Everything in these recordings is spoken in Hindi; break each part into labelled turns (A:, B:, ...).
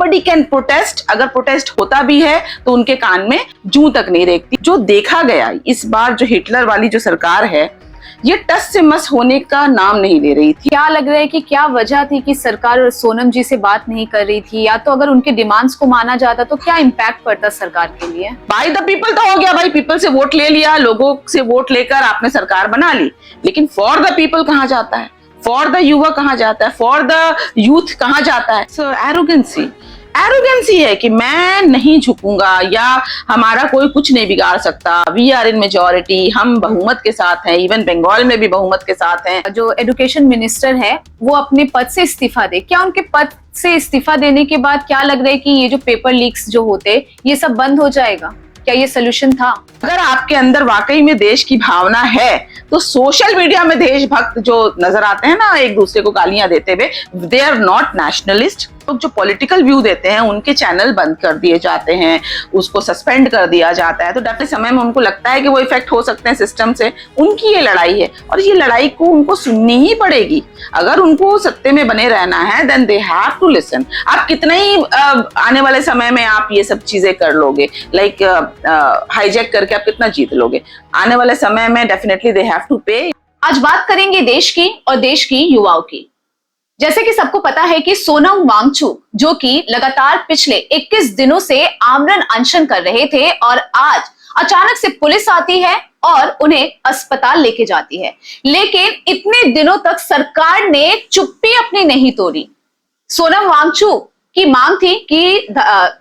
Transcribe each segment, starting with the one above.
A: nobody can protest, अगर प्रोटेस्ट होता भी है तो उनके कान में जूं तक नहीं रेंगती। जो देखा गया इस बार जो हिटलर वाली जो सरकार है, ये टस से मस होने का नाम नहीं ले रही थी।
B: क्या लग रहा है कि क्या वजह थी कि सरकार सोनम जी से बात नहीं कर रही थी, या तो अगर उनके डिमांड्स को माना जाता तो क्या इम्पैक्ट पड़ता सरकार के लिए?
A: बाय द पीपल तो हो गया भाई, पीपल से वोट ले लिया, लोगों से वोट लेकर आपने सरकार बना ली, लेकिन फॉर द पीपल कहाँ जाता है, फॉर द युवा कहाँ जाता है, फॉर द यूथ कहाँ जाता है? सो एरोगेंसी है कि मैं नहीं झुकूंगा या हमारा कोई कुछ नहीं बिगाड़ सकता, वी आर इन मेजोरिटी, हम बहुमत के साथ हैं, इवन बंगाल में भी बहुमत के साथ हैं।
B: जो एजुकेशन मिनिस्टर है वो अपने पद से इस्तीफा दे, क्या उनके पद से इस्तीफा देने के बाद क्या लग रहा है कि ये जो पेपर लीक्स जो होते ये सब बंद हो जाएगा? क्या ये सोल्यूशन था?
A: अगर आपके अंदर वाकई में देश की भावना है तो सोशल मीडिया में देशभक्त जो नजर आते हैं ना एक दूसरे को गालियां देते हुए, दे आर नॉट नेशनलिस्ट। तो जो पॉलिटिकल व्यू देते हैं उनके चैनल बंद कर दिए जाते हैं, उसको सस्पेंड कर दिया जाता है। तो डरते समय में उनको लगता है कि वो इफेक्ट हो सकते हैं सिस्टम से। उनकी ये लड़ाई है और ये लड़ाई को उनको सुननी ही पड़ेगी। अगर उनको सत्ते में बने रहना है then they have to listen. आप कितना ही आने वाले समय में आप ये सब चीजें कर लोगे, लाइक हाईजैक करके आप कितना जीत लोगे, आने वाले समय में डेफिनेटली दे हैव टू पे।
B: आज बात करेंगे देश की और देश की युवाओं की। जैसे कि सबको पता है कि सोनम वांगचुक जो कि लगातार पिछले 21 दिनों से आमरण अनशन कर रहे थे और आज अचानक से पुलिस आती है और उन्हें अस्पताल लेके जाती है, लेकिन इतने दिनों तक सरकार ने चुप्पी अपनी नहीं तोड़ी। सोनम वांगचुक की मांग थी कि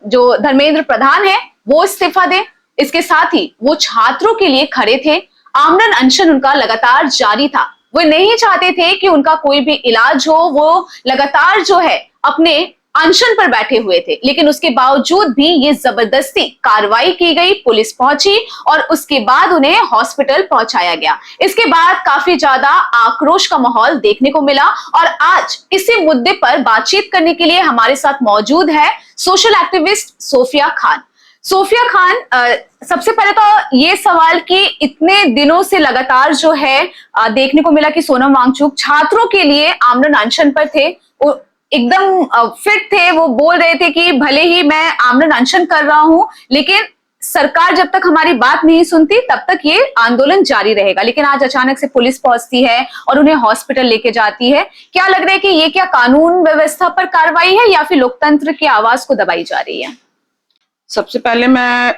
B: जो धर्मेंद्र प्रधान है वो इस्तीफा दे, इसके साथ ही वो छात्रों के लिए खड़े थे। आमरण अनशन उनका लगातार जारी था, वो नहीं चाहते थे कि उनका कोई भी इलाज हो, वो लगातार जो है अपने अनशन पर बैठे हुए थे, लेकिन उसके बावजूद भी ये जबरदस्ती कार्रवाई की गई, पुलिस पहुंची और उसके बाद उन्हें हॉस्पिटल पहुंचाया गया। इसके बाद काफी ज्यादा आक्रोश का माहौल देखने को मिला और आज इसी मुद्दे पर बातचीत करने के लिए हमारे साथ मौजूद है सोशल एक्टिविस्ट सोफिया खान। सोफिया खान, सबसे पहले तो ये सवाल कि इतने दिनों से लगातार जो है देखने को मिला कि सोनम वांगचुक छात्रों के लिए आमरण अनशन पर थे, वो एकदम फिट थे, वो बोल रहे थे कि भले ही मैं आमरण अनशन कर रहा हूं लेकिन सरकार जब तक हमारी बात नहीं सुनती तब तक ये आंदोलन जारी रहेगा। लेकिन आज अचानक से पुलिस पहुंचती है और उन्हें हॉस्पिटल लेके जाती है। क्या लग रहा है कि ये क्या कानून व्यवस्था पर कार्रवाई है या फिर लोकतंत्र की आवाज को दबाई जा रही है?
A: सबसे पहले मैं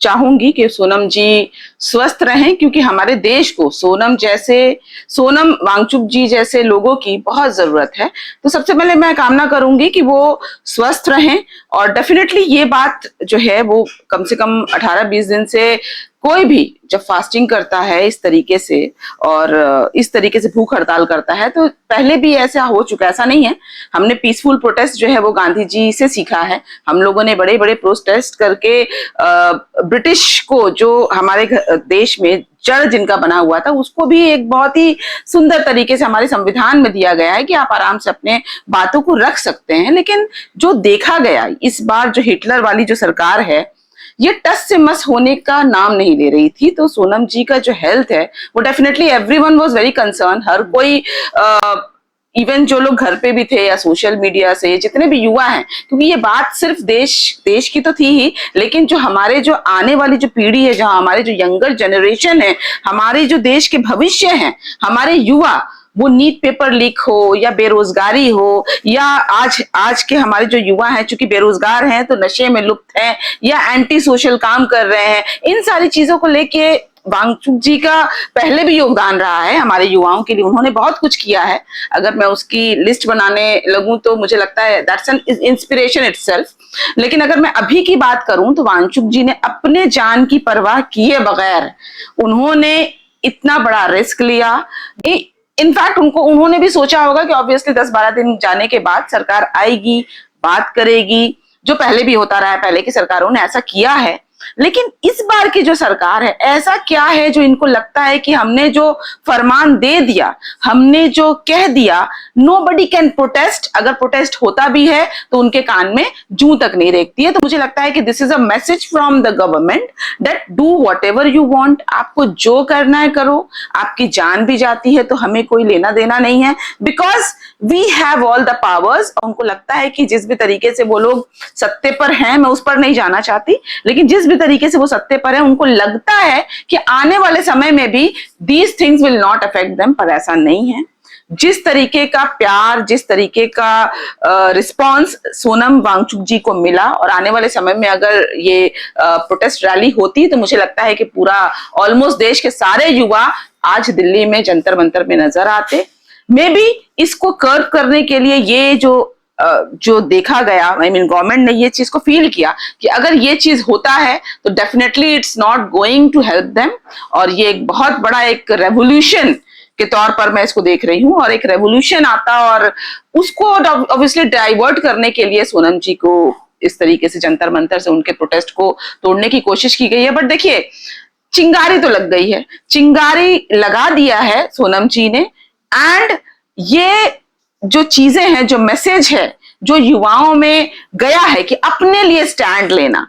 A: चाहूंगी कि सोनम जी स्वस्थ रहें, क्योंकि हमारे देश को सोनम वांगचुक जी जैसे लोगों की बहुत जरूरत है। तो सबसे पहले मैं कामना करूंगी कि वो स्वस्थ रहें और डेफिनेटली ये बात जो है वो कम से कम 18-20 दिन से कोई भी जब फास्टिंग करता है इस तरीके से और इस तरीके से भूख हड़ताल करता है, तो पहले भी ऐसा हो चुका है, ऐसा नहीं है। हमने पीसफुल प्रोटेस्ट जो है वो गांधी जी से सीखा है। हम लोगों ने बड़े बड़े प्रोटेस्ट करके ब्रिटिश को, जो हमारे देश में जड़ जिनका बना हुआ था, उसको भी एक बहुत ही सुंदर तरीके से हमारे संविधान में दिया गया है कि आप आराम से अपने बातों को रख सकते हैं। लेकिन जो देखा गया इस बार जो हिटलर वाली जो सरकार है, ये टस से मस होने का नाम नहीं ले रही थी। तो सोनम जी का जो हेल्थ है वो definitely everyone was very concern. हर कोई इवन जो लोग घर पे भी थे या सोशल मीडिया से जितने भी युवा हैं, क्योंकि ये बात सिर्फ देश की तो थी ही, लेकिन जो हमारे जो आने वाली जो पीढ़ी है, जहाँ हमारे जो यंगर जनरेशन है, हमारे जो देश के भविष्य हैं, हमारे युवा, वो नीट पेपर लीक हो या बेरोजगारी हो या आज के हमारे जो युवा हैं चूंकि बेरोजगार हैं तो नशे में लुप्त हैं या एंटी सोशल काम कर रहे हैं, इन सारी चीजों को लेके वांगचुक जी का पहले भी योगदान रहा है हमारे युवाओं के लिए। उन्होंने बहुत कुछ किया है। अगर मैं उसकी लिस्ट बनाने लगूं तो मुझे लगता है दैट्स एन इंस्पिरेशन इटसेल्फ। लेकिन अगर मैं अभी की बात करूं तो वांगचुक जी ने अपने जान की परवाह किए बगैर उन्होंने इतना बड़ा रिस्क लिया। इनफैक्ट उन्होंने भी सोचा होगा कि ऑब्वियसली 10-12 दिन जाने के बाद सरकार आएगी, बात करेगी, जो पहले भी होता रहा है, पहले की सरकारों ने ऐसा किया है। लेकिन इस बार की जो सरकार है, ऐसा क्या है जो इनको लगता है कि हमने जो फरमान दे दिया, हमने जो कह दिया, नोबडी कैन प्रोटेस्ट, अगर प्रोटेस्ट होता भी है तो उनके कान में जूं तक नहीं रेंगती है। तो मुझे लगता है कि this is a message from the government that do whatever you want, आपको जो करना है करो, आपकी जान भी जाती है तो हमें कोई लेना देना नहीं है, because we have all the powers. उनको लगता है कि जिस भी तरीके से वो लोग सत्ते पर हैं, मैं उस पर नहीं जाना चाहती, लेकिन जिस भी तरीके से वो सत्ते पर है, उनको लगता है कि आने वाले समय में भी these things will not affect them, पर ऐसा नहीं है। जिस तरीके का प्यार, जिस तरीके का रिस्पांस सोनम वांगचुक जी को मिला, और आने वाले समय में अगर ये प्रोटेस्ट रैली होती तो मुझे लगता है कि पूरा ऑलमोस्ट देश के सारे युवा आज दिल्ली में जंतर मंतर में नजर आते। मे बी इसको कर्व करने के लिए ये जो देखा गया, आई मीन गवर्नमेंट ने ये चीज को फील किया कि अगर ये चीज होता है तो definitely it's not going to help them, और ये एक बहुत बड़ा एक रेवोल्यूशन के तौर पर मैं इसको देख रही हूँ। और एक रेवोल्यूशन आता और उसको ऑब्वियसली डाइवर्ट करने के लिए सोनम जी को इस तरीके से जंतर मंतर से उनके प्रोटेस्ट को तोड़ने की कोशिश की गई है। बट देखिए, चिंगारी तो लग गई है, चिंगारी लगा दिया है सोनम जी ने, एंड ये जो चीजें हैं, जो मैसेज है जो युवाओं में गया है कि अपने लिए स्टैंड लेना,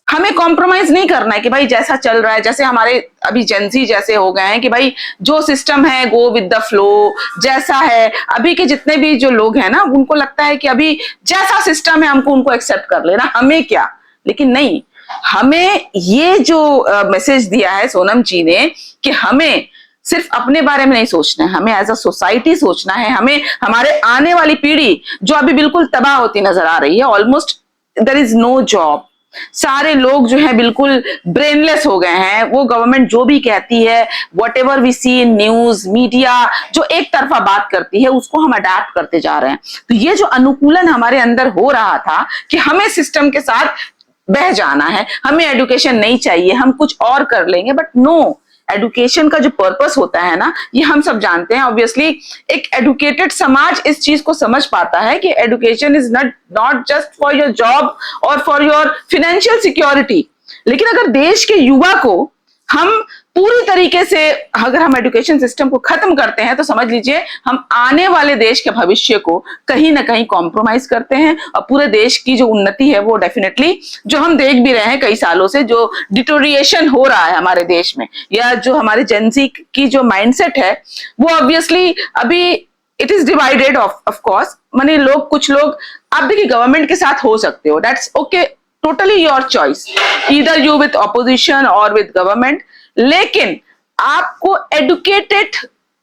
A: हमें कॉम्प्रोमाइज नहीं करना है कि भाई जैसा चल रहा है, जैसे हमारे अभी जेंजी जैसे हो गए हैं कि भाई जो सिस्टम है गो विद द फ्लो, जैसा है अभी के जितने भी जो लोग हैं ना, उनको लगता है कि अभी जैसा सिस्टम है हमको उनको एक्सेप्ट कर लेना, हमें क्या। लेकिन नहीं, हमें ये जो मैसेज दिया है सोनम जी ने कि हमें सिर्फ अपने बारे में नहीं सोचना है, हमें एज अ सोसाइटी सोचना है, हमें हमारे आने वाली पीढ़ी जो अभी बिल्कुल तबाह होती नजर आ रही है, almost there is no job, सारे लोग जो है बिल्कुल ब्रेनलेस हो गए हैं। वो गवर्नमेंट जो भी कहती है, whatever we see in news media, जो एक तरफा बात करती है उसको हम अडेप्ट करते जा रहे हैं। तो ये जो अनुकूलन हमारे अंदर हो रहा था कि हमें सिस्टम के साथ बह जाना है, हमें एजुकेशन नहीं चाहिए, हम कुछ और कर लेंगे, बट नो, एडुकेशन का जो पर्पस होता है ना, ये हम सब जानते हैं। ऑब्वियसली एक एडुकेटेड समाज इस चीज को समझ पाता है कि education is not just for your job और फॉर योर फाइनेंशियल सिक्योरिटी। लेकिन अगर देश के युवा को हम पूरी तरीके से, अगर हम एजुकेशन सिस्टम को खत्म करते हैं, तो समझ लीजिए हम आने वाले देश के भविष्य को कहीं ना कहीं कॉम्प्रोमाइज करते हैं, और पूरे देश की जो उन्नति है वो डेफिनेटली, जो हम देख भी रहे हैं कई सालों से, जो डिटोरिएशन हो रहा है हमारे देश में, या जो हमारे जेंजी की जो माइंडसेट है, वो ऑब्वियसली अभी it is divided of course. माने लोग, कुछ लोग, आप देखिए गवर्नमेंट के साथ हो सकते हो, that's okay, totally your choice, either you with opposition और विथ गवर्नमेंट, लेकिन आपको एडुकेटेड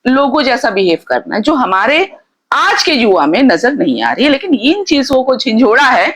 A: लोगों जैसा बिहेव करना है, जो हमारे आज के युवा में नजर नहीं आ रही है। लेकिन इन चीजों को झिंझोड़ा है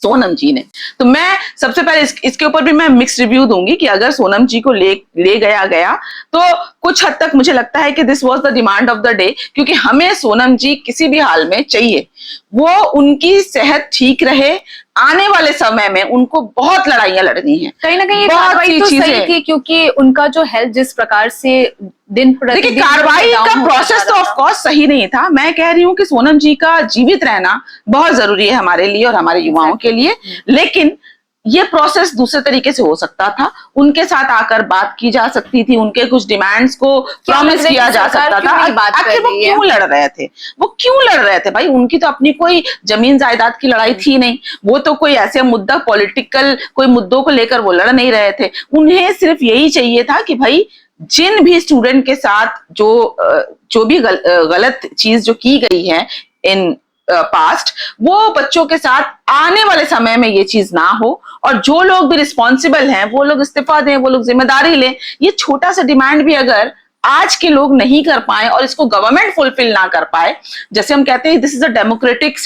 A: सोनम जी ने। तो मैं सबसे पहले इसके ऊपर भी मैं मिक्स रिव्यू दूंगी कि अगर सोनम जी को ले गया तो कुछ हद तक मुझे लगता है कि this was the demand of the day, क्योंकि हमें सोनम जी किसी भी हाल में चाहिए, वो उनकी सेहत ठीक रहे। आने वाले समय में उनको बहुत लड़ाइयां लड़नी है,
B: कहीं ना कहीं ये कार्रवाई तो सही थी, क्योंकि उनका जो हेल्थ जिस प्रकार से दिन प्रतिदिन,
A: देखिए कार्रवाई का प्रोसेस तो ऑफ कोर्स सही नहीं था। मैं कह रही हूँ कि सोनम जी का जीवित रहना बहुत जरूरी है हमारे लिए और हमारे युवाओं के लिए, लेकिन ये प्रोसेस दूसरे तरीके से हो सकता था। उनके साथ आकर बात की जा सकती थी, उनके कुछ डिमांड्स को प्रॉमिस किया जा सकता था। आखिर वो क्यों लड़ रहे थे, वो क्यों लड़ रहे थे भाई? उनकी तो अपनी कोई जमीन जायदाद की लड़ाई थी नहीं, वो तो कोई ऐसे मुद्दा, पॉलिटिकल कोई मुद्दों को लेकर वो लड़ नहीं रहे थे। उन्हें सिर्फ यही चाहिए था कि भाई जिन भी स्टूडेंट के साथ जो भी गलत चीज जो की गई है इन पास्ट, वो बच्चों के साथ आने वाले समय में ये चीज ना हो, और जो लोग भी रिस्पॉन्सिबल हैं वो लोग इस्तीफा दें, वो लोग जिम्मेदारी लें। ये छोटा सा डिमांड भी अगर आज के लोग नहीं कर पाए और इसको गवर्नमेंट फुलफिल ना कर पाए, जैसे हम कहते हैं this is a democratic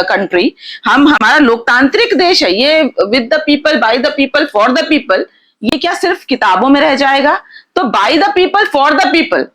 A: country, हमारा लोकतांत्रिक देश है, ये with the people, bye the people, for the people, ये क्या सिर्फ किताबों में रह जाएगा? तो by the people, for the people,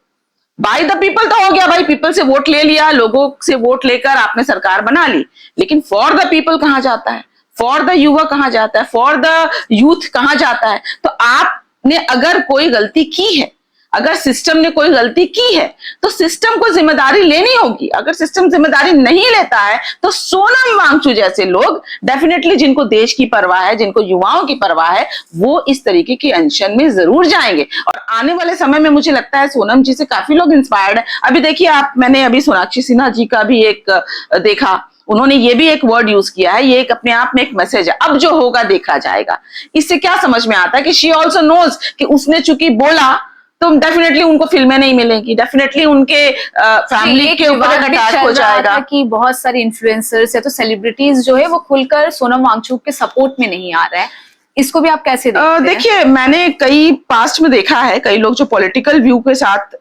A: bye the people तो हो गया भाई, पीपल से वोट ले लिया, लोगों से वोट लेकर आपने सरकार बना ली, लेकिन फॉर द पीपल कहां जाता है? फॉर द युवा कहां जाता है? फॉर द यूथ कहां जाता है? तो आपने अगर कोई गलती की है, अगर सिस्टम ने कोई गलती की है तो सिस्टम को जिम्मेदारी लेनी होगी। अगर सिस्टम जिम्मेदारी नहीं लेता है तो सोनम वांगचुक जैसे लोग डेफिनेटली, जिनको देश की परवाह है, जिनको युवाओं की परवाह है, वो इस तरीके की अनशन में जरूर जाएंगे। और आने वाले समय में मुझे लगता है सोनम जी से काफी लोग इंस्पायर्ड है। अभी देखिए आप, मैंने अभी सोनाक्षी सिन्हा जी का भी एक देखा, उन्होंने ये भी एक वर्ड यूज किया है, ये एक अपने आप में एक मैसेज है, अब जो होगा देखा जाएगा। इससे क्या समझ में आता है कि शी ऑल्सो नोज कि उसने चूंकि बोला तो डेफिनेटली उनको फिल्में नहीं मिलेंगी, डेफिनेटली उनके फैमिली के ऊपर एक अटैक हो जाएगा।
B: कि बहुत सारे इन्फ्लुएंसर्स है तो सेलिब्रिटीज जो है वो खुलकर सोनम वांगचुक के सपोर्ट में नहीं आ रहा है, इसको भी आप कैसे देखते हैं?
A: देखिए, मैंने कई पास्ट में देखा है, कई लोग जो पॉलिटिकल व्यू के साथ,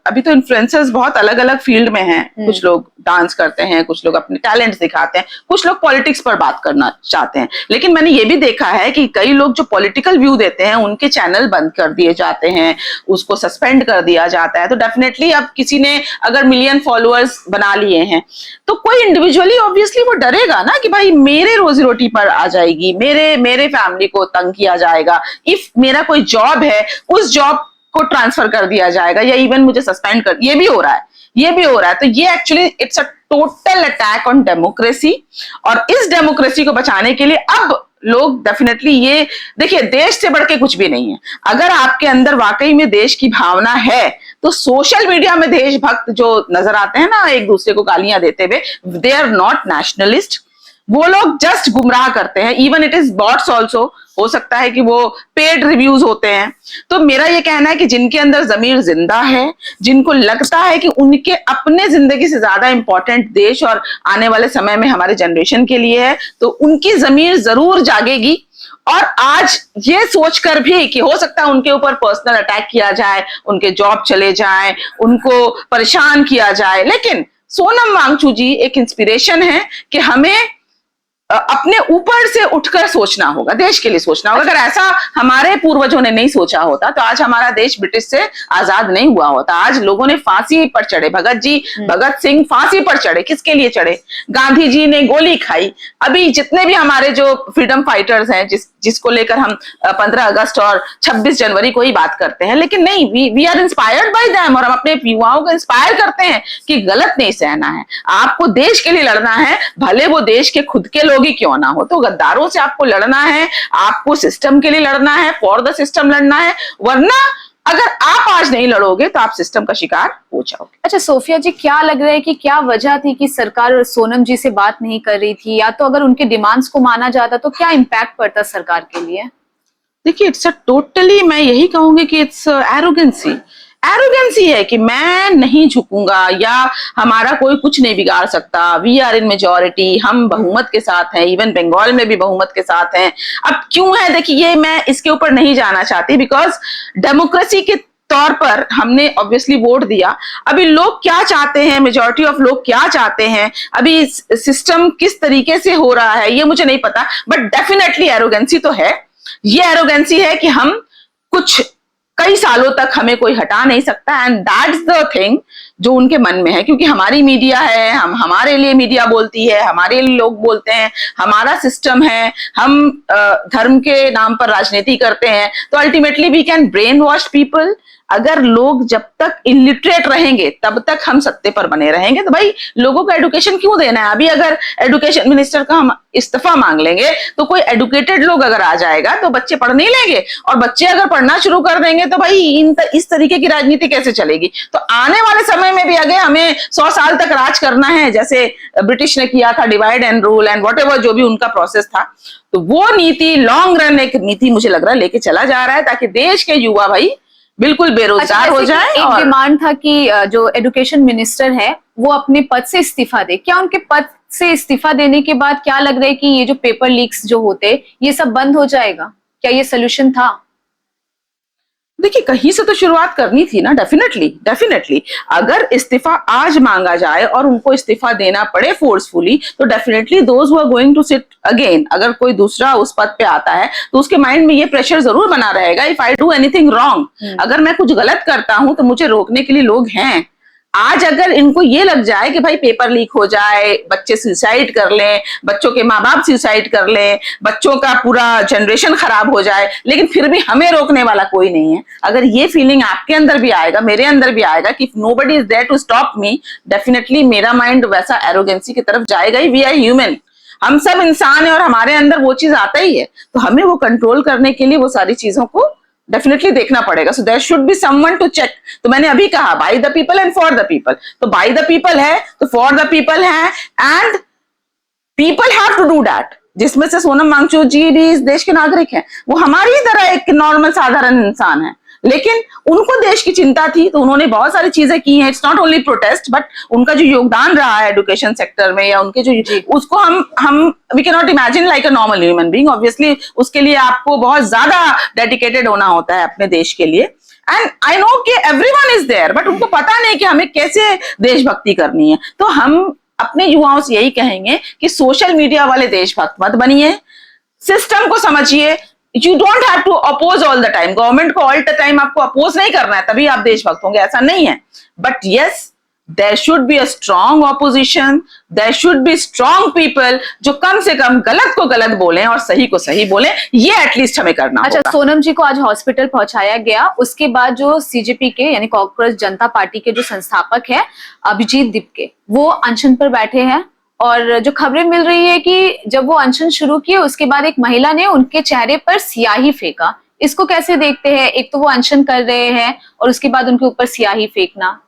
A: अभी तो इन्फ्लुएंसर्स बहुत अलग अलग फील्ड में हैं, कुछ लोग डांस करते हैं, कुछ लोग अपने टैलेंट्स दिखाते हैं, कुछ लोग पॉलिटिक्स पर बात करना चाहते हैं। लेकिन मैंने ये भी देखा है कि कई लोग जो पॉलिटिकल व्यू देते हैं उनके चैनल बंद कर दिए जाते हैं, उसको सस्पेंड कर दिया जाता है। तो डेफिनेटली अब किसी ने अगर मिलियन फॉलोअर्स बना लिए हैं तो कोई इंडिविजुअली ऑब्वियसली वो डरेगा ना कि भाई मेरे रोजी रोटी पर आ जाएगी, मेरे फैमिली को तंग किया जाएगा, इफ मेरा कोई जॉब है उस जॉब को ट्रांसफर कर दिया जाएगा या इवन मुझे सस्पेंड कर, ये भी हो रहा है। तो ये actually it's a total attack on democracy, और इस डेमोक्रेसी को बचाने के लिए अब लोग डेफिनेटली, ये देखिए, देश से बढ़ के कुछ भी नहीं है। अगर आपके अंदर वाकई में देश की भावना है तो सोशल मीडिया में देशभक्त जो नजर आते हैं ना एक दूसरे को गालियां देते हुए, दे आर नॉट नेशनलिस्ट, वो लोग जस्ट गुमराह करते हैं। Even it is bots also, हो सकता है कि वो पेड रिव्यूज होते हैं। तो मेरा ये कहना है कि जिनके अंदर जमीर जिंदा है, जिनको लगता है कि उनके अपने जिंदगी से ज्यादा इंपॉर्टेंट देश और आने वाले समय में हमारे जनरेशन के लिए है, तो उनकी जमीर जरूर जागेगी। और आज ये सोचकर भी कि हो सकता है उनके ऊपर पर्सनल अटैक किया जाए, उनके जॉब चले जाए, उनको परेशान किया जाए, लेकिन सोनम वांगचुक जी एक इंस्पिरेशन है कि हमें अपने ऊपर से उठकर सोचना होगा, देश के लिए सोचना होगा। अगर ऐसा हमारे पूर्वजों ने नहीं सोचा होता तो आज हमारा देश ब्रिटिश से आजाद नहीं हुआ होता। आज लोगों ने फांसी पर चढ़े, भगत सिंह फांसी पर चढ़े, किसके लिए चढ़े? गांधी जी ने गोली खाई। अभी जितने भी हमारे जो फ्रीडम फाइटर्स हैं, जिसको लेकर हम 15 अगस्त और 26 जनवरी को ही बात करते हैं, लेकिन नहीं, we are inspired by them, और हम अपने युवाओं को इंस्पायर करते हैं कि गलत नहीं सहना है, आपको देश के लिए लड़ना है, भले वो देश के खुद के लोग ही क्यों ना हो। तो गद्दारों से आपको लड़ना है, आपको सिस्टम के लिए लड़ना है, फॉर द सिस्टम लड़ना है, वरना अगर आप आज नहीं लड़ोगे तो आप सिस्टम का शिकार हो जाओगे।
B: अच्छा सोफिया जी, क्या लग रहा है कि क्या वजह थी कि सरकार सोनम जी से बात नहीं कर रही थी, या तो अगर उनके डिमांड्स को माना जाता तो क्या इम्पैक्ट पड़ता सरकार के लिए?
A: देखिए, इट्स अ टोटली, मैं यही कहूंगी कि इट्स एरोगेंसी है कि मैं नहीं झुकूंगा या हमारा कोई कुछ नहीं बिगाड़ सकता, वी आर इन मेजॉरिटी, हम बहुमत के साथ हैं, इवन बंगाल में भी बहुमत के साथ हैं। अब क्यों है, देखिए, ये मैं इसके ऊपर नहीं जाना चाहती, बिकॉज डेमोक्रेसी के तौर पर हमने ऑब्वियसली वोट दिया। अभी लोग क्या चाहते हैं, मेजॉरिटी ऑफ लोग क्या चाहते हैं, अभी सिस्टम किस तरीके से हो रहा है ये मुझे नहीं पता, बट डेफिनेटली एरोगेंसी तो है। ये एरोगेंसी है कि हम कुछ कई सालों तक हमें कोई हटा नहीं सकता, एंड दैट्स द थिंग जो उनके मन में है, क्योंकि हमारी मीडिया है, हम हमारे लिए मीडिया बोलती है, हमारे लिए लोग बोलते हैं, हमारा सिस्टम है, हम धर्म के नाम पर राजनीति करते हैं, तो ultimately we can brainwash people. अगर लोग जब तक इलिटरेट रहेंगे तब तक हम सत्ते पर बने रहेंगे। तो भाई लोगों को एडुकेशन क्यों देना है? अभी अगर एजुकेशन मिनिस्टर का हम इस्तीफा मांग लेंगे तो कोई एडुकेटेड लोग अगर आ जाएगा तो बच्चे पढ़ नहीं लेंगे, और बच्चे अगर पढ़ना शुरू कर देंगे तो भाई इस तरीके की राजनीति कैसे चलेगी? तो आने वाले समय में भी अगर हमें 100 साल तक राज करना है, जैसे ब्रिटिश ने किया था, divide and rule and whatever जो भी उनका प्रोसेस था, तो वो नीति लॉन्ग रन एक नीति मुझे लग रहा है लेके चला जा रहा है, ताकि देश के युवा भाई बिल्कुल बेरोजगार हो जाए।
B: एक डिमांड था कि जो एजुकेशन मिनिस्टर है वो अपने पद से इस्तीफा दे। क्या उनके पद से इस्तीफा देने के बाद क्या लग रहा है कि ये जो पेपर लीक्स जो होते ये सब बंद हो जाएगा? क्या ये सोल्यूशन था?
A: देखिए, कहीं से तो शुरुआत करनी थी ना। डेफिनेटली अगर इस्तीफा आज मांगा जाए और उनको इस्तीफा देना पड़े फोर्सफुली, तो definitely those who are going to sit again, अगर कोई दूसरा उस पद पे आता है तो उसके माइंड में ये प्रेशर जरूर बना रहेगा, if I do anything wrong, अगर मैं कुछ गलत करता हूं तो मुझे रोकने के लिए लोग हैं। आज अगर इनको ये लग जाए कि भाई पेपर लीक हो जाए, बच्चे सुसाइड कर लें, बच्चों के माँ बाप सुसाइड कर लें, बच्चों का पूरा जनरेशन खराब हो जाए, लेकिन फिर भी हमें रोकने वाला कोई नहीं है, अगर ये फीलिंग आपके अंदर भी आएगा, मेरे अंदर भी आएगा कि nobody is there to stop me, definitely मेरा माइंड वैसा एरोगेंसी की तरफ जाएगा ही। वी आर ह्यूमन, हम सब इंसान है और हमारे अंदर वो चीज आता ही है, तो हमें वो कंट्रोल करने के लिए वो सारी चीजों को डेफिनेटली देखना पड़ेगा। So there should be someone to check. तो मैंने अभी कहा by the people and for the people, तो बाय द पीपल है तो फॉर द पीपल है, and people have to do that, जिसमें से सोनम वांगचुक जी भी इस देश के नागरिक हैं, वो हमारी ही तरह एक नॉर्मल साधारण इंसान है, लेकिन उनको देश की चिंता थी तो उन्होंने बहुत सारी चीजें की हैं। It's not only protest, but उनका जो योगदान रहा है एजुकेशन सेक्टर में या उनके जो, उसको हम we can not imagine like a normal human being. Obviously उसके लिए आपको बहुत ज्यादा डेडिकेटेड होना होता है अपने देश के लिए। एंड आई नो कि एवरीवन इज देयर, बट उनको पता नहीं कि हमें कैसे देशभक्ति करनी है। तो हम अपने युवाओं से यही कहेंगे कि सोशल मीडिया वाले देशभक्त मत बनिए, सिस्टम को समझिए। You don't have to oppose all the time, government को ऑल द टाइम आपको अपोज नहीं करना है तभी आप देशभक्त होंगे, ऐसा नहीं है। But yes, there should be a strong opposition, there should be strong people जो कम से कम गलत को गलत बोलें और सही को सही बोलें, ये एटलीस्ट हमें करना
B: अच्छा,
A: होगा।
B: सोनम जी को आज हॉस्पिटल पहुंचाया गया, उसके बाद जो सीजेपी के यानी कांग्रेस जनता पार्टी के जो संस्थापक है अभिजीत दीपके, वो अनशन पर बैठे हैं, और जो खबरें मिल रही है कि जब वो अनशन शुरू किए उसके बाद एक महिला ने उनके चेहरे पर स्याही फेंका। इसको कैसे देखते हैं? एक तो वो अनशन कर रहे हैं और उसके बाद उनके ऊपर स्याही फेंकना।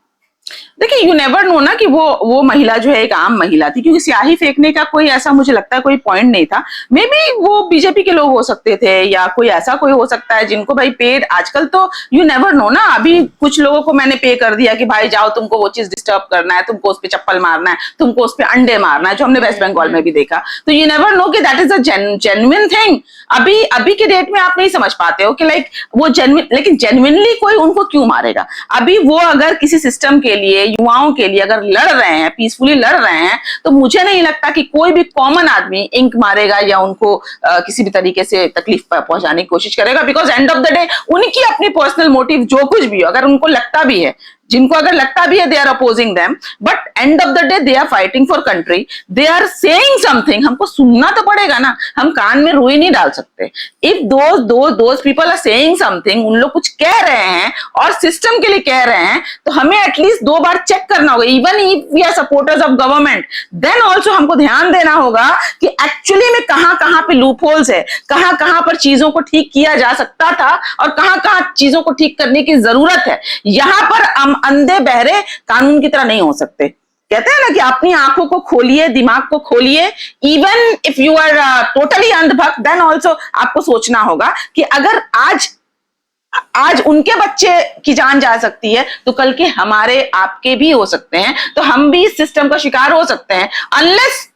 A: देखिए, यू नेवर नो ना कि वो महिला जो है एक आम महिला थी, क्योंकि स्याही फेंकने का कोई ऐसा मुझे लगता है कोई पॉइंट नहीं था। मे बी वो बीजेपी के लोग हो सकते थे या कोई ऐसा कोई हो सकता है जिनको भाई पेड, आजकल तो यू नेवर नो ना, अभी कुछ लोगों को मैंने पे कर दिया कि भाई जाओ तुमको वो चीज डिस्टर्ब करना है, तुमको उस पर चप्पल मारना है, तुमको उस पर अंडे मारना है, जो हमने वेस्ट बंगाल में भी देखा। तो यू नेवर नो कि that is a genuine thing. अभी के डेट में आप नहीं समझ पाते हो कि लाइक वो जेन्युइन, लेकिन जेन्युइनली कोई उनको क्यों मारेगा? अभी वो अगर किसी सिस्टम के लिए, युवाओं के लिए अगर लड़ रहे हैं, पीसफुली लड़ रहे हैं, तो मुझे नहीं लगता कि कोई भी कॉमन आदमी इंक मारेगा या उनको किसी भी तरीके से तकलीफ पहुंचाने की कोशिश करेगा। Because and of the day उनकी अपनी पर्सनल मोटिव जो कुछ भी हो, अगर उनको लगता भी है, जिनको अगर लगता भी है they are opposing them, but end of the day they are fighting for country, they are saying something, हमको सुनना तो पड़ेगा ना, हम कान में रुई नहीं डाल सकते। If those people are saying something, उन लोग कुछ कह रहे हैं और सिस्टम के लिए कह रहे हैं, तो हमें एटलीस्ट 2 बार चेक करना होगा। Even if we are supporters of government, then also हमको ध्यान देना होगा कि एक्चुअली में कहां कहां पे लूप होल्स है, कहां कहां पर चीजों को ठीक किया जा सकता था और कहां कहां चीजों को ठीक करने की जरूरत है। यहां पर हम अंधे बहरे कानून की तरह नहीं हो सकते। कहते हैं ना कि अपनी आंखों को खोलिए, दिमाग को खोलिए। Even if you are totally अंधभक्त, देन ऑल्सो आपको सोचना होगा कि अगर आज उनके बच्चे की जान जा सकती है तो कल के हमारे आपके भी हो सकते हैं, तो हम भी इस सिस्टम का शिकार हो सकते हैं। Unless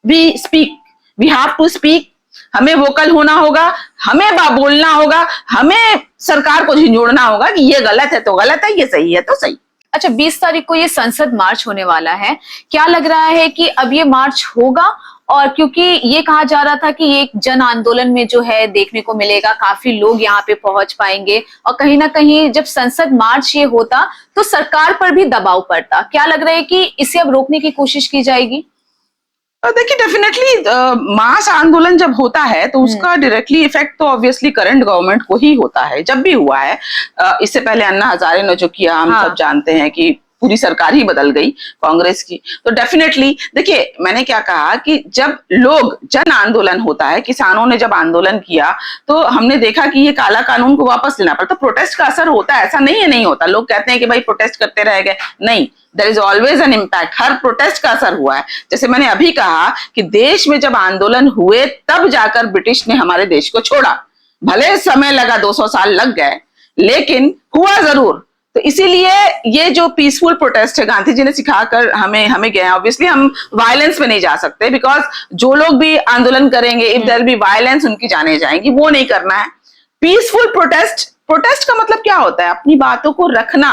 A: we speak, we have to speak, हमें वोकल होना होगा, हमें बोलना होगा, हमें सरकार को झिझोड़ना होगा कि ये गलत है तो गलत है, ये सही है तो सही।
B: अच्छा, 20 तारीख को ये संसद मार्च होने वाला है, क्या लग रहा है कि अब ये मार्च होगा? और क्योंकि ये कहा जा रहा था कि ये एक जन आंदोलन में जो है देखने को मिलेगा, काफी लोग यहाँ पे पहुंच पाएंगे, और कहीं ना कहीं जब संसद मार्च ये होता तो सरकार पर भी दबाव पड़ता। क्या लग रहा है कि इसे अब रोकने की कोशिश की जाएगी?
A: देखिए, डेफिनेटली मास आंदोलन जब होता है तो उसका डायरेक्टली इफेक्ट तो ऑब्वियसली करंट गवर्नमेंट को ही होता है, जब भी हुआ है। इससे पहले अन्ना हजारे ने जो किया, हम सब जानते हैं कि पूरी सरकार ही बदल गई कांग्रेस की। तो डेफिनेटली देखिए, मैंने क्या कहा कि जब लोग जन आंदोलन होता है, किसानों ने जब आंदोलन किया तो हमने देखा कि ये काला कानून को वापस लेना पड़ता। तो प्रोटेस्ट का असर होता है, ऐसा नहीं है नहीं होता। लोग कहते हैं कि भाई प्रोटेस्ट करते रह गए, नहीं, there is always an impact. हर प्रोटेस्ट का असर हुआ है। जैसे मैंने अभी कहा कि देश में जब आंदोलन हुए तब जाकर ब्रिटिश ने हमारे देश को छोड़ा। भले समय लगा, 200 साल लग गए, लेकिन हुआ जरूर। तो इसीलिए ये जो पीसफुल प्रोटेस्ट है, गांधी जी ने सिखाकर हमें गए। ऑब्वियसली हम वायलेंस में नहीं जा सकते, बिकॉज जो लोग भी आंदोलन करेंगे, इफ देयर बी वायलेंस, उनकी जाने जाएंगी, वो नहीं करना है। पीसफुल प्रोटेस्ट का मतलब क्या होता है? अपनी बातों को रखना,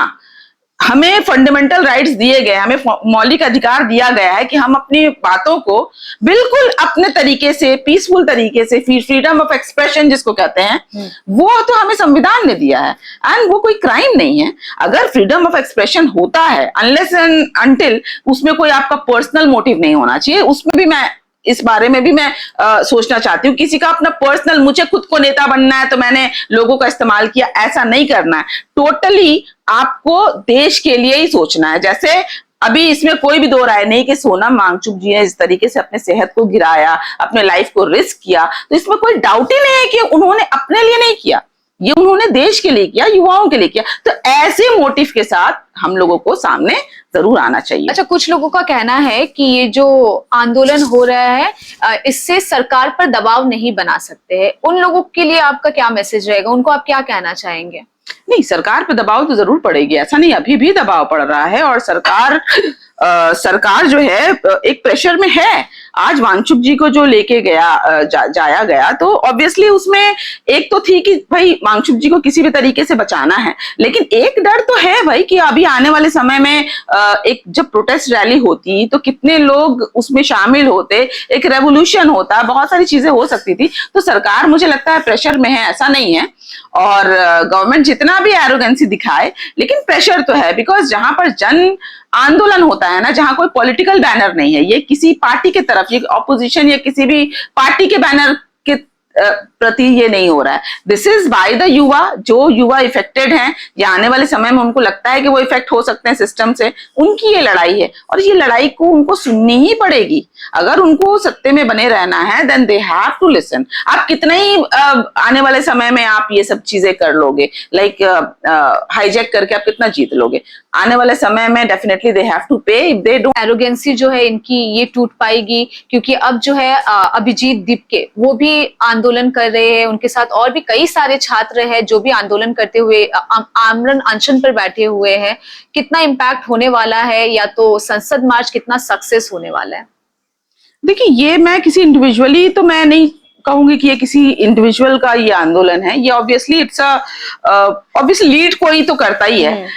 A: हमें फंडामेंटल राइट्स दिए गए, हमें मौलिक अधिकार दिया गया है कि हम अपनी बातों को बिल्कुल अपने तरीके से, पीसफुल तरीके से, फ्रीडम ऑफ एक्सप्रेशन जिसको कहते हैं, वो तो हमें संविधान ने दिया है एंड वो कोई क्राइम नहीं है। अगर फ्रीडम ऑफ एक्सप्रेशन होता है, अनलेस एंड अनटिल उसमें कोई आपका पर्सनल मोटिव नहीं होना चाहिए। उसमें भी मैं इस बारे में भी मैं सोचना चाहती हूँ, किसी का अपना पर्सनल, मुझे खुद को नेता बनना है तो मैंने लोगों का इस्तेमाल किया, ऐसा नहीं करना है। टोटली आपको देश के लिए ही सोचना है। जैसे अभी इसमें कोई भी दो राय नहीं कि सोनम वांगचुक जी ने इस तरीके से अपने सेहत को गिराया, अपने लाइफ को रिस्क किया, तो इसमें कोई डाउट ही नहीं है कि उन्होंने अपने लिए नहीं किया, ये उन्होंने देश के लिए किया, युवाओं के लिए किया। तो ऐसे मोटिव के साथ हम लोगों को सामने जरूर आना चाहिए।
B: अच्छा, कुछ लोगों का कहना है कि ये जो आंदोलन हो रहा है इससे सरकार पर दबाव नहीं बना सकते हैं। उन लोगों के लिए आपका क्या मैसेज रहेगा, उनको आप क्या कहना चाहेंगे?
A: नहीं, सरकार पे दबाव तो जरूर पड़ेगी, ऐसा नहीं, अभी भी दबाव पड़ रहा है और सरकार जो है एक प्रेशर में है। आज वांगचुक जी को जो लेके जाया गया तो ऑब्वियसली उसमें एक तो थी कि भाई वांगचुक जी को किसी भी तरीके से बचाना है, लेकिन एक डर तो है भाई कि अभी आने वाले समय में एक जब प्रोटेस्ट रैली होती तो कितने लोग उसमें शामिल होते, एक रेवोल्यूशन होता, बहुत सारी चीजें हो सकती थी। तो सरकार मुझे लगता है प्रेशर में है, ऐसा नहीं है। और गवर्नमेंट जितना भी एरोगेंसी दिखाए, लेकिन प्रेशर तो है, बिकॉज जहां पर जन आंदोलन होता है ना, जहां कोई पॉलिटिकल बैनर नहीं है, ये किसी पार्टी के तरफ, ये ऑपोजिशन या किसी भी पार्टी के बैनर के प्रति ये नहीं हो रहा है। दिस इज बाय द युवा, जो युवा इफेक्टेड हैं या आने वाले समय में उनको लगता है कि वो इफेक्ट हो सकते हैं सिस्टम से, उनकी ये लड़ाई है और ये लड़ाई को उनको सुननी ही पड़ेगी। अगर उनको सत्ते में बने रहना है then they have to listen. आप कितना ही आने वाले समय में आप ये सब चीजें कर लोगे, लाइक हाईजैक करके आप कितना जीत लोगे, आने वाले समय में डेफिनेटली दे हैव टू पे। इफ दे डोंट,
B: एरोगेंसी जो है इनकी ये टूट पाएगी, क्योंकि अब जो है अभिजीत दीपके वो भी आंदोलन कर रहे हैं, उनके साथ और भी कई सारे छात्र हैं जो भी आंदोलन करते हुए आमरण अनशन पर बैठे हुए हैं। कितना इम्पैक्ट होने वाला है, या तो संसद मार्च कितना सक्सेस होने वाला है?
A: देखिए, ये मैं किसी इंडिविजुअली तो मैं नहीं कहूंगी कि ये किसी इंडिविजुअल का ये आंदोलन है। ये ऑब्वियसली इट्स ऑब्वियसली लीड कोई तो करता ही है,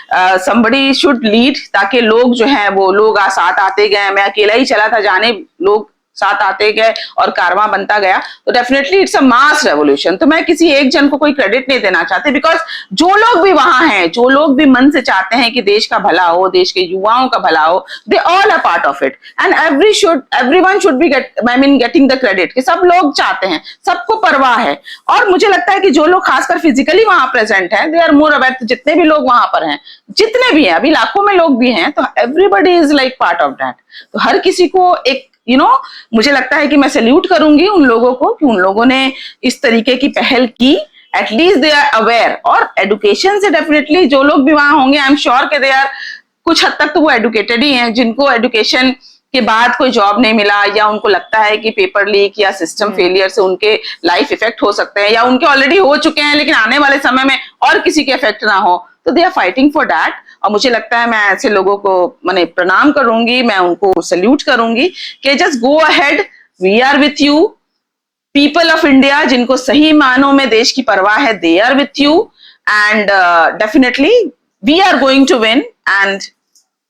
A: somebody शुड लीड, ताकि लोग जो हैं वो लोग साथ आते गए। मैं अकेला ही चला था जाने, लोग साथ आते गए और कारवां बनता गया, तो definitely it's a mass revolution. तो मैं किसी एक जन को कोई क्रेडिट नहीं देना चाहती, बिकॉज जो लोग भी वहां हैं, जो लोग भी मन से चाहते हैं कि देश का भला हो, देश के युवाओं का भला हो, they all are part of it and everyone should be getting the credit, कि सब लोग चाहते हैं, सबको परवाह है। और मुझे लगता है कि जो लोग खासकर फिजिकली वहां प्रेजेंट हैं, दे आर मोर अवेयर। जितने भी लोग वहां पर हैं, जितने भी हैं, अभी लाखों में लोग भी हैं, तो everybody is like part of that. तो हर किसी को एक मुझे लगता है कि मैं सैल्यूट करूंगी उन लोगों को कि उन लोगों ने इस तरीके की पहल की। एटलीस्ट दे आर अवेयर, और एडुकेशन से डेफिनेटली जो लोग भी वहां होंगे, आई एम श्योर कि दे आर कुछ हद तक तो वो एडुकेटेड ही हैं, जिनको एडुकेशन के बाद कोई जॉब नहीं मिला, या उनको लगता है कि पेपर लीक या सिस्टम फेलियर से उनके लाइफ इफेक्ट हो सकते हैं, या उनके ऑलरेडी हो चुके हैं लेकिन आने वाले समय में और किसी के इफेक्ट ना हो, तो they are fighting for that. और मुझे लगता है मैं ऐसे लोगों को मैंने प्रणाम करूंगी, मैं उनको सल्यूट करूंगी कि just go ahead, we are with you. People of India जिनको सही मानों में देश की परवाह है, they are with you and definitely we are going to win and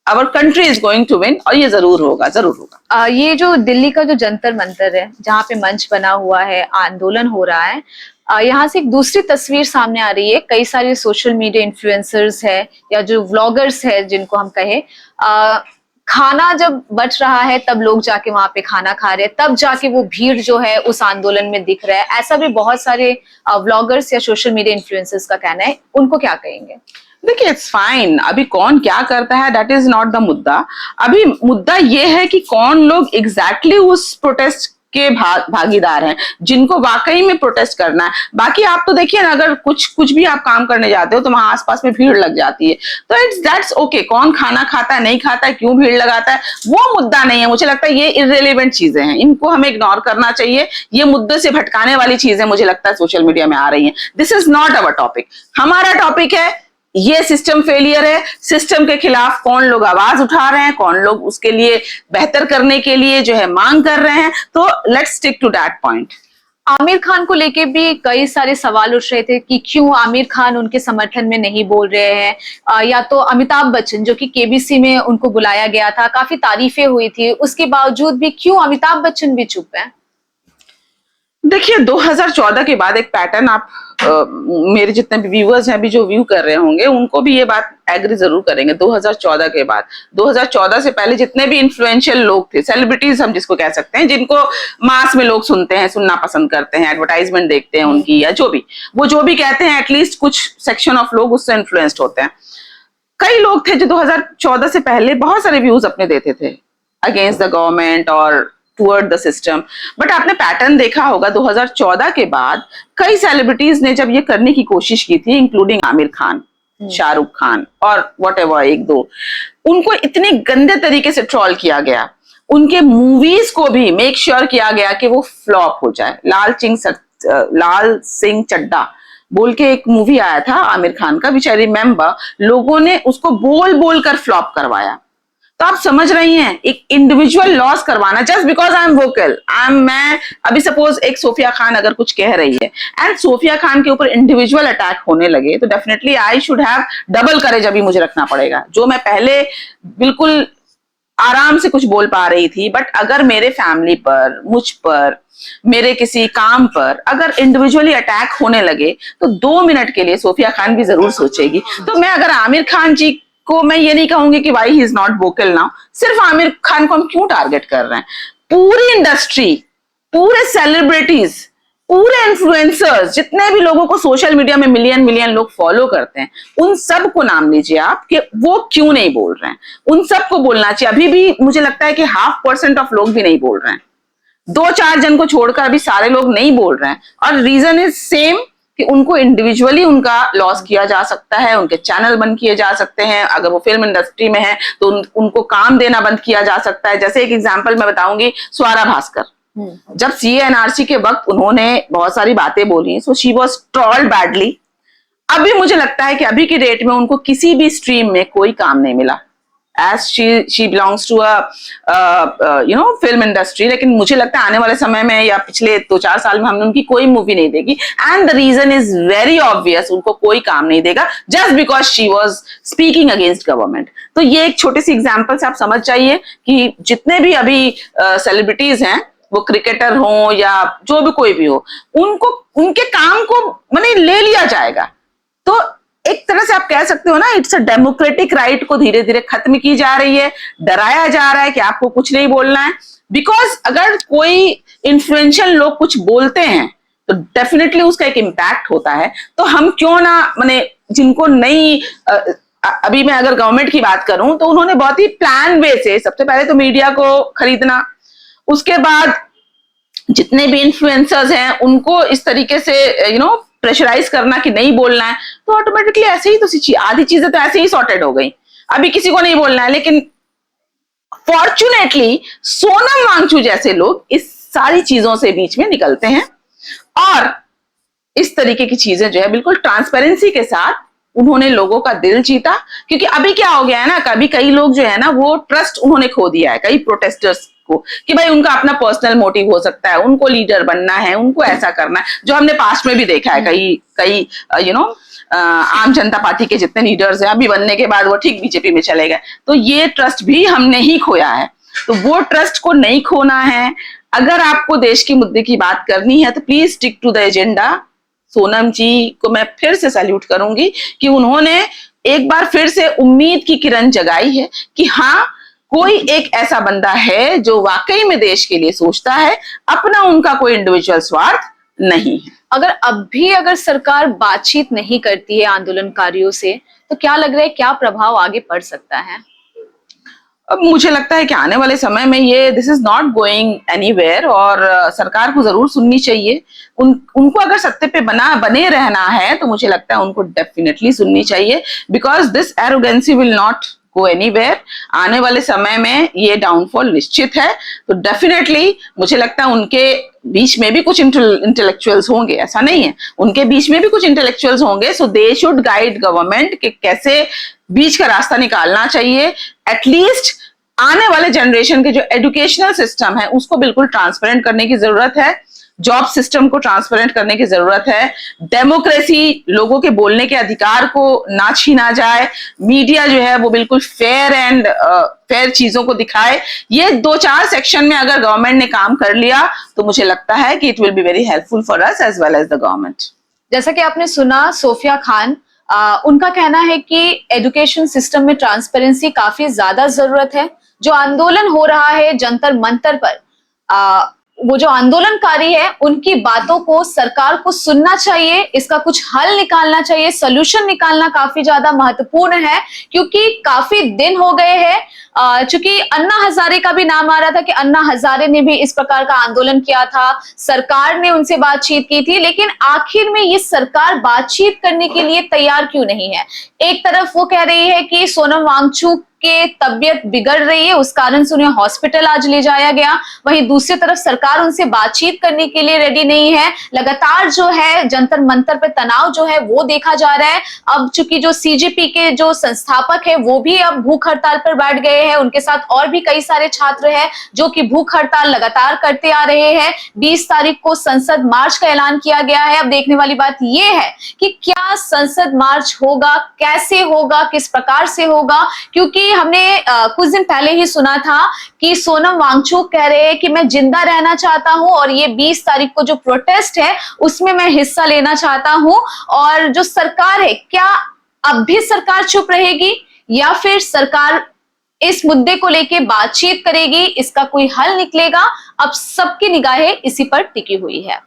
A: our country is going to win. और ये जरूर होगा, जरूर होगा।
B: ये जो दिल्ली का जो जंतर मंतर है, जहाँ पे मंच बना हुआ है, आंदोलन हो रहा है, यहाँ से एक दूसरी तस्वीर सामने आ रही है। कई सारे सोशल मीडिया इन्फ्लुएंसर्स है या जो व्लॉगर्स है जिनको हम कहें, खाना जब बच रहा है तब लोग जाके वहां पे खाना खा रहे हैं, तब जाके वो भीड़ जो है उस आंदोलन में दिख रहा है। ऐसा भी बहुत सारे व्लॉगर्स या सोशल मीडिया इन्फ्लुएंसर्स का कहना है, उनको क्या कहेंगे?
A: देखिए, इट्स फाइन, अभी कौन क्या करता है दैट इज नॉट द मुद्दा। अभी मुद्दा ये है कि कौन लोग एग्जैक्टली उस प्रोटेस्ट के भागीदार हैं, जिनको वाकई में प्रोटेस्ट करना है। बाकी आप तो देखिए ना, अगर कुछ भी आप काम करने जाते हो तो वहां आसपास में भीड़ लग जाती है, तो इट्स दैट्स ओके। कौन खाना खाता है, नहीं खाता है, क्यों भीड़ लगाता है, वो मुद्दा नहीं है। मुझे लगता है ये इररिलेवेंट चीजें हैं, इनको हमें इग्नोर करना चाहिए। ये मुद्दे से भटकाने वाली चीजें मुझे लगता है सोशल मीडिया में आ रही हैं। This is not our topic. हमारा टॉपिक है ये सिस्टम फेलियर है, सिस्टम के खिलाफ कौन लोग आवाज उठा रहे हैं, कौन लोग उसके लिए बेहतर करने के लिए जो है मांग कर रहे हैं। तो let's stick to that point.
B: Aamir Khan को लेके भी कई सारे सवाल उठ रहे थे कि क्यों आमिर खान उनके समर्थन में नहीं बोल रहे हैं। या तो अमिताभ बच्चन, जो कि केबीसी में उनको बुलाया गया था, काफी तारीफें हुई थी, उसके बावजूद भी क्यों अमिताभ बच्चन भी चुप है?
A: देखिए 2014 के बाद एक पैटर्न आप मेरे जितने भी व्यूअर्स हैं अभी जो व्यू कर रहे होंगे उनको भी ये बात एग्री जरूर करेंगे। 2014 के बाद, 2014 से पहले जितने भी इन्फ्लुएंशियल लोग थे, सेलिब्रिटीज हम जिसको कह सकते हैं, जिनको मास में लोग सुनते हैं, सुनना पसंद करते हैं, एडवर्टाइजमेंट देखते हैं उनकी, या जो भी वो जो भी कहते हैं, एटलीस्ट कुछ सेक्शन ऑफ लोग उससे इन्फ्लुएंस्ड होते हैं। कई लोग थे जो 2014 से पहले बहुत सारे व्यूज अपने देते थे अगेंस्ट द गवर्नमेंट और टुवर्ड द सिस्टम। बट आपने पैटर्न देखा होगा 2014 के बाद कई सेलिब्रिटीज ने जब ये करने की कोशिश की थी, इंक्लूडिंग आमिर खान, शाहरुख खान और व्हाटएवर एक दो, उनको इतने गंदे तरीके से ट्रोल किया गया, उनके मूवीज को भी मेक श्योर किया गया कि वो फ्लॉप हो जाए। लाल सिंह चड्ढा बोल के एक मूवी आया था आमिर खान का, विच आई रिमेम्बर, लोगों ने उसको बोल बोल कर फ्लॉप करवाया। तो आप समझ रही हैं, एक इंडिविजुअल लॉस करवाना just because I am vocal, मैं अभी सपोज एक सोफिया खान अगर कुछ कह रही है एंड सोफिया खान के ऊपर इंडिविजुअल अटैक होने लगे, तो definitely I should have double courage अभी मुझे रखना पड़ेगा। जो मैं पहले बिल्कुल आराम से कुछ बोल पा रही थी, बट अगर मेरे फैमिली पर, मुझ पर, मेरे किसी काम पर अगर इंडिविजुअली अटैक होने लगे तो 2 मिनट के लिए सोफिया खान भी जरूर सोचेगी। तो मैं अगर आमिर खान जी को मैं ये नहीं कहूंगी कि why he is not vocal now, सिर्फ आमिर खान को हम क्यों टारगेट कर रहे हैं? पूरी इंडस्ट्री, पूरे सेलिब्रिटीज, पूरे इन्फ्लुएंसर्स, जितने भी लोगों को सोशल मीडिया में मिलियन मिलियन लोग फॉलो करते हैं, उन सब को नाम लीजिए आप कि वो क्यों नहीं बोल रहे हैं। उन सबको बोलना चाहिए। अभी भी मुझे लगता है कि 0.5% ऑफ लोग भी नहीं बोल रहे हैं, 2-4 जन को छोड़कर अभी सारे लोग नहीं बोल रहे हैं। और रीजन इज सेम कि उनको इंडिविजुअली उनका लॉस किया जा सकता है, उनके चैनल बंद किए जा सकते हैं, अगर वो फिल्म इंडस्ट्री में है तो उनको काम देना बंद किया जा सकता है। जैसे एक एग्जांपल मैं बताऊंगी, स्वरा भास्कर, जब CA/NRC के वक्त उन्होंने बहुत सारी बातें बोली, so she was trolled badly. अभी मुझे लगता है कि अभी की डेट में उनको किसी भी स्ट्रीम में कोई काम नहीं मिला, as she belongs to film industry. लेकिन मुझे लगता है आने वाले समय में या पिछले 2-4 साल में हमने उनकी कोई मूवी नहीं देखी, and the reason is very obvious, उनको कोई काम नहीं देगा just because she was speaking against government. तो ये एक छोटी सी एग्जाम्पल से आप समझ जाइए कि जितने भी अभी सेलिब्रिटीज हैं, वो क्रिकेटर हो या जो भी कोई भी हो, उनको उनके काम को माने ले लिया जाएगा। तो एक तरह से आप कह सकते हो ना, इट्स अ डेमोक्रेटिक राइट को धीरे धीरे खत्म की जा रही है, डराया जा रहा है कि आपको कुछ नहीं बोलना है। बिकॉज अगर कोई इन्फ्लुएंशियल लोग कुछ बोलते हैं तो डेफिनेटली उसका एक इम्पैक्ट होता है। तो हम क्यों ना, माने जिनको नहीं, अभी मैं अगर गवर्नमेंट की बात करूं तो उन्होंने बहुत ही प्लान वे से सबसे पहले तो मीडिया को खरीदना, उसके बाद जितने भी इन्फ्लुएंसर्स हैं उनको इस तरीके से प्रेशराइज करना कि नहीं बोलना है, तो ऑटोमेटिकली ऐसे ही तो आधी चीजें तो ऐसे ही सॉर्टेड हो गई। अभी किसी को नहीं बोलना है, लेकिन फॉर्चुनेटली सोनम वांगचुक जैसे लोग इस सारी चीजों से बीच में निकलते हैं और इस तरीके की चीजें जो है बिल्कुल ट्रांसपेरेंसी के साथ उन्होंने लोगों का दिल जीता। क्योंकि अभी क्या हो गया है ना, कभी कई लोग जो है ना वो ट्रस्ट उन्होंने खो दिया है, कई प्रोटेस्टर्स को, कि भाई उनका अपना पर्सनल मोटिव हो सकता है, उनको लीडर बनना है, उनको ऐसा करना है, जो हमने पास्ट में भी देखा है। कई आम जनता पार्टी के जितने लीडर्स हैं अभी बनने के बाद वो ठीक बीजेपी में चले गए। तो ये ट्रस्ट भी हमने ही खोया है, तो वो ट्रस्ट को नहीं खोना है। अगर आपको देश के मुद्दे की बात करनी है तो please stick to the agenda. Sonam ji को मैं फिर से सैल्यूट करूंगी कि उन्होंने एक बार फिर से उम्मीद की किरण जगाई है कि हाँ, कोई एक ऐसा बंदा है जो वाकई में देश के लिए सोचता है, अपना उनका कोई इंडिविजुअल स्वार्थ नहीं है।
B: अगर सरकार बातचीत नहीं करती है आंदोलनकारियों से, तो क्या लग रहा है, क्या प्रभाव आगे पड़ सकता है?
A: अब मुझे लगता है कि आने वाले समय में ये this is not going anywhere और सरकार को जरूर सुननी चाहिए। उनको अगर सत्ते पे बने रहना है तो मुझे लगता है उनको डेफिनेटली सुननी चाहिए, because this arrogancy will not go anywhere. आने वाले समय में ये डाउनफॉल निश्चित है। तो डेफिनेटली मुझे लगता है उनके बीच में भी कुछ इंटेलेक्चुअल्स होंगे, ऐसा नहीं है, उनके बीच में भी कुछ इंटेलेक्चुअल्स होंगे। सो दे शुड गाइड गवर्नमेंट कि कैसे बीच का रास्ता निकालना चाहिए। एटलीस्ट आने वाले जनरेशन के जो एजुकेशनल सिस्टम है उसको बिल्कुल ट्रांसपेरेंट करने की जरूरत है। जॉब सिस्टम को ट्रांसपेरेंट करने की जरूरत है, डेमोक्रेसी, लोगों के बोलने के अधिकार को ना छीना जाए, मीडिया जो है वो बिल्कुल फेयर चीजों को दिखाए। ये 2-4 सेक्शन में अगर गवर्नमेंट ने काम कर लिया तो मुझे लगता है कि it will be very helpful for us as well as the government.
B: जैसा कि आपने सुना सोफिया खान, उनका कहना है कि एजुकेशन सिस्टम में ट्रांसपेरेंसी काफी ज्यादा जरूरत है। जो आंदोलन हो रहा है जंतर मंतर पर, वो जो आंदोलनकारी है उनकी बातों को सरकार को सुनना चाहिए, इसका कुछ हल निकालना चाहिए, सोल्यूशन निकालना काफी ज्यादा महत्वपूर्ण है। क्योंकि काफी दिन हो गए हैं, चूंकि अन्ना हजारे का भी नाम आ रहा था कि अन्ना हजारे ने भी इस प्रकार का आंदोलन किया था, सरकार ने उनसे बातचीत की थी, लेकिन आखिर में ये सरकार बातचीत करने के लिए तैयार क्यों नहीं है? एक तरफ वो कह रही है कि सोनम वांगचुक के तबियत बिगड़ रही है, उस कारण से उन्हें हॉस्पिटल आज ले जाया गया, वहीं दूसरी तरफ सरकार उनसे बातचीत करने के लिए रेडी नहीं है। लगातार जो है जंतर मंतर पर तनाव जो है वो देखा जा रहा है। अब चूंकि जो सीजेपी के जो संस्थापक है वो भी अब भूख हड़ताल पर बैठ गए हैं, उनके साथ और भी कई सारे छात्र हैं जो कि भूख हड़ताल लगातार करते आ रहे हैं। 20 तारीख को संसद मार्च का ऐलान किया गया है। अब देखने वाली बात यह है कि क्या संसद मार्च होगा, कैसे होगा, किस प्रकार से होगा, क्योंकि हमने कुछ दिन पहले ही सुना था कि सोनम वांगचुक कह रहे हैं कि मैं जिंदा रहना चाहता हूं और ये 20 तारीख को जो प्रोटेस्ट है उसमें मैं हिस्सा लेना चाहता हूं। और जो सरकार है, क्या अब भी सरकार चुप रहेगी या फिर सरकार इस मुद्दे को लेके बातचीत करेगी, इसका कोई हल निकलेगा? अब सबकी निगाहें इसी पर टिकी हुई है।